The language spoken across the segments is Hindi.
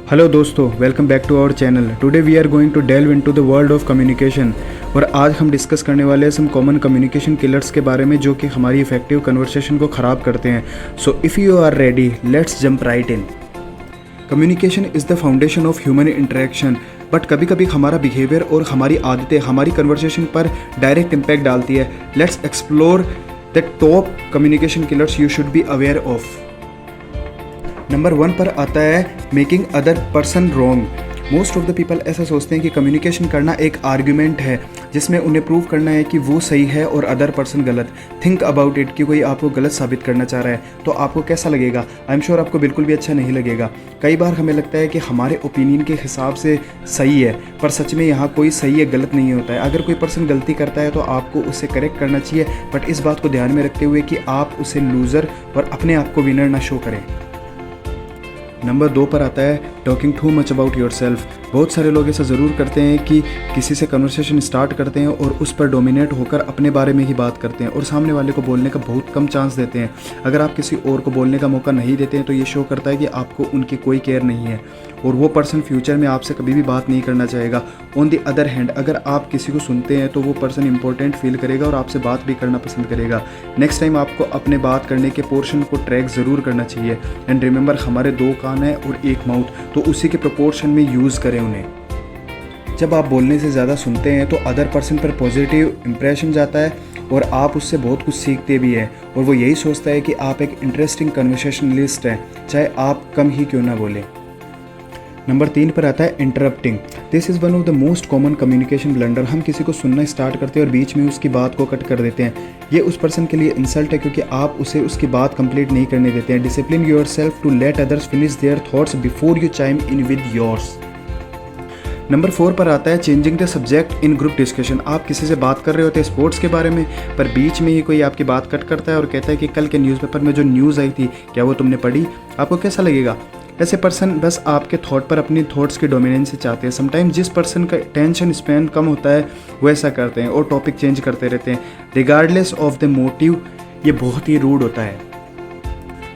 हेलो दोस्तों, welcome back to our channel. Today we are going to delve into the world of communication. और आज हम डिस्कस करने वाले हैं सम कॉमन कम्युनिकेशन किलर्स के बारे में जो कि हमारी इफेक्टिव कन्वर्सेशन को ख़राब करते हैं। So if you are ready, let's jump right in. Communication is the foundation of human interaction. But कभी कभी हमारा बिहेवियर और हमारी आदतें हमारी कन्वर्सेशन पर डायरेक्ट इम्पैक्ट डालती है। Let's explore the top communication killers you should be aware of. Number 1 पर आता है making other person wrong. Most of the people ऐसा सोचते हैं कि कम्युनिकेशन करना एक आर्ग्यूमेंट है जिसमें उन्हें प्रूव करना है कि वो सही है और अदर पर्सन गलत। थिंक अबाउट इट कि कोई आपको गलत साबित करना चाह रहा है तो आपको कैसा लगेगा? आई एम श्योर आपको बिल्कुल भी अच्छा नहीं लगेगा। कई बार हमें लगता है कि हमारे ओपिनियन के हिसाब से सही है, पर सच में यहाँ कोई सही है गलत नहीं होता है। अगर कोई पर्सन गलती करता है तो आपको उसे करेक्ट करना चाहिए, बट इस बात को ध्यान में रखते हुए कि आप उसे लूज़र और अपने आप को विनर ना शो करें। नंबर 2 पर आता है talking too much about your self. बहुत सारे लोग ऐसा ज़रूर करते हैं कि किसी से कन्वर्सेशन स्टार्ट करते हैं और उस पर डोमिनेट होकर अपने बारे में ही बात करते हैं और सामने वाले को बोलने का बहुत कम चांस देते हैं। अगर आप किसी और को बोलने का मौका नहीं देते हैं तो ये शो करता है कि आपको उनकी कोई केयर नहीं है और वो पर्सन फ्यूचर में आपसे कभी भी बात नहीं करना चाहेगा। ऑन दी अदर हैंड, अगर आप किसी को सुनते हैं तो वो पर्सन इंपॉर्टेंट फील करेगा और आपसे बात भी करना पसंद करेगा। नेक्स्ट टाइम आपको अपने बात करने के पोर्शन को ट्रैक ज़रूर करना चाहिए। एंड रिमेंबर, हमारे 2 कान हैं और 1 माउथ, तो उसी के प्रोपोर्शन में यूज़ करें उन्हें। जब आप बोलने से ज़्यादा सुनते हैं तो अदर पर्सन पर पॉजिटिव इंप्रेशन जाता है और आप उससे बहुत कुछ सीखते भी हैं और वो यही सोचता है कि आप एक इंटरेस्टिंग कन्वर्सेशनलिस्ट हैं, चाहे आप कम ही क्यों ना बोलें। नंबर 3 पर आता है interrupting. This is one of the most common communication blunder. हम किसी को सुनना स्टार्ट करते हैं और बीच में उसकी बात को कट कर देते हैं। ये उस पर्सन के लिए इंसल्ट है क्योंकि आप उसे उसकी बात कंप्लीट नहीं करने देते हैं। Discipline yourself to let others finish their thoughts before you chime in with yours. Number 4 पर आता है changing the subject in group discussion. आप किसी से बात कर रहे होते हैं स्पोर्ट्स के बारे में, पर बीच में ही कोई आपकी बात कट करता है और कहता है कि कल के न्यूज़पेपर में जो न्यूज़ आई थी क्या वो तुमने पढ़ी? आपको कैसा लगेगा? ऐसे पर्सन बस आपके थॉट पर अपनी थॉट्स की डोमिनेंसी चाहते हैं। समटाइम जिस पर्सन का टेंशन स्पैन कम होता है वो ऐसा करते हैं और टॉपिक चेंज करते रहते हैं रिगार्डलेस ऑफ द मोटिव। ये बहुत ही रूड होता है।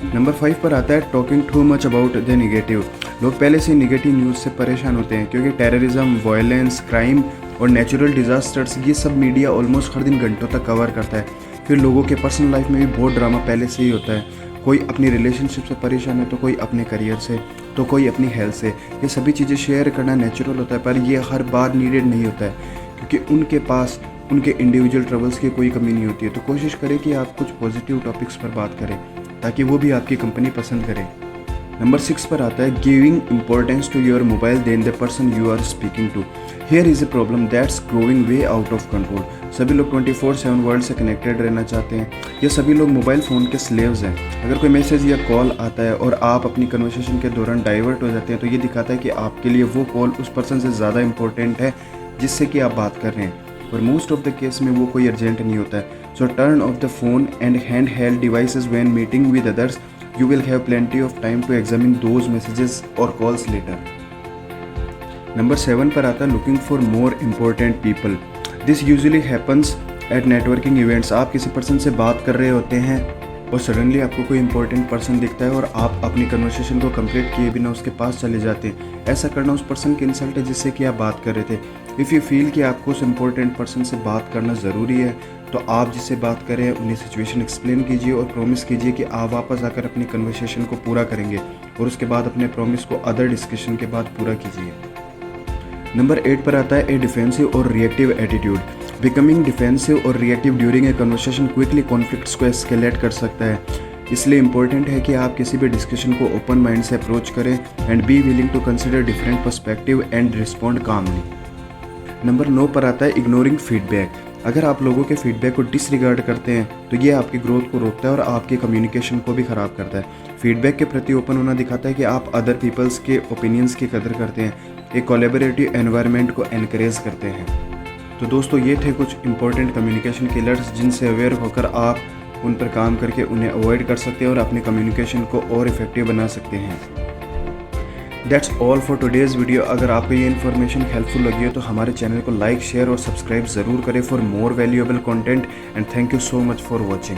नंबर 5 पर आता है talking too much about the negative. लोग पहले से नेगेटिव न्यूज़ से परेशान होते हैं क्योंकि टेररिज्म, वायलेंस, क्राइम और नेचुरल डिज़ास्टर्स ये सब मीडिया ऑलमोस्ट हर दिन घंटों तक कवर करता है। फिर लोगों के पर्सनल लाइफ में भी बहुत ड्रामा पहले से ही होता है। कोई अपनी रिलेशनशिप से परेशान है तो कोई अपने करियर से, तो कोई अपनी हेल्थ से। ये सभी चीज़ें शेयर करना नेचुरल होता है, पर ये हर बार नीडेड नहीं होता है क्योंकि उनके पास उनके इंडिविजुअल ट्रबल्स की कोई कमी नहीं होती है। तो कोशिश करें कि आप कुछ पॉजिटिव टॉपिक्स पर बात करें ताकि वो भी आपकी कंपनी पसंद करे। नंबर 6 पर आता है giving importance to your mobile than the person you are speaking to. Here is a problem that's growing way out of control. सभी लोग 24/7 वर्ल्ड से कनेक्टेड रहना चाहते हैं। ये सभी लोग मोबाइल फ़ोन के स्लेव्स हैं। अगर कोई मैसेज या कॉल आता है और आप अपनी कन्वर्सेशन के दौरान डाइवर्ट हो जाते हैं तो ये दिखाता है कि आपके लिए वो कॉल उस पर्सन से ज़्यादा इंपॉर्टेंट है जिससे कि आप बात कर रहे हैं, और मोस्ट ऑफ द केस में वो कोई अर्जेंट नहीं होता है। सो turn off the phone and hand held devices when meeting with others. You will have plenty of time to examine those messages or calls later. Number 7 पर आता है looking for more important people. This usually happens at networking events. आप किसी पर्सन से बात कर रहे होते हैं और सडनली आपको कोई इंपॉर्टेंट पर्सन दिखता है और आप अपनी कन्वर्सेशन को कंप्लीट किए बिना उसके पास चले जाते हैं। ऐसा करना उस पर्सन की इंसल्ट है जिससे कि आप बात कर रहे थे। इफ़ यू फील कि आपको उस इंपॉर्टेंट पर्सन से बात करना ज़रूरी है तो आप जिससे बात करें उन्हें सिचुएशन एक्सप्लेन कीजिए और प्रॉमिस कीजिए कि आप वापस आकर अपनी कन्वर्सेशन को पूरा करेंगे और उसके बाद अपने प्रॉमिस को अदर डिस्कशन के बाद पूरा कीजिए। नंबर 8 पर आता है ए डिफेंसिव और रिएक्टिव एटीट्यूड। बिकमिंग डिफेंसिव और reactive during a conversation quickly conflicts को एस्केलेट कर सकता है। इसलिए इंपॉर्टेंट है कि आप किसी भी डिस्कशन को ओपन माइंड से अप्रोच करें and be willing to consider different perspective and respond calmly. Number 9 पर आता है इग्नोरिंग फीडबैक। अगर आप लोगों के फीडबैक को डिसरिगार्ड करते हैं तो ये आपकी ग्रोथ को रोकता है और आपकी कम्युनिकेशन को भी ख़राब करता है। फीडबैक के प्रति ओपन होना दिखाता है कि आप अदर पीपल्स के ओपिनियंस की कदर करते हैं, एक कोलैबोरेटिव एनवायरनमेंट को एनकरेज करते हैं। तो दोस्तों, ये थे कुछ इंपॉर्टेंट कम्युनिकेशन किलर्स जिनसे अवेयर होकर आप उन पर काम करके उन्हें अवॉइड कर सकते हैं और अपनी कम्युनिकेशन को और इफेक्टिव बना सकते हैं। That's all for today's video. अगर आपको ये इन्फॉर्मेशन हेल्पफुल लगी हो तो हमारे चैनल को लाइक, शेयर और सब्सक्राइब ज़रूर करें for more valuable content. And thank you so much for watching.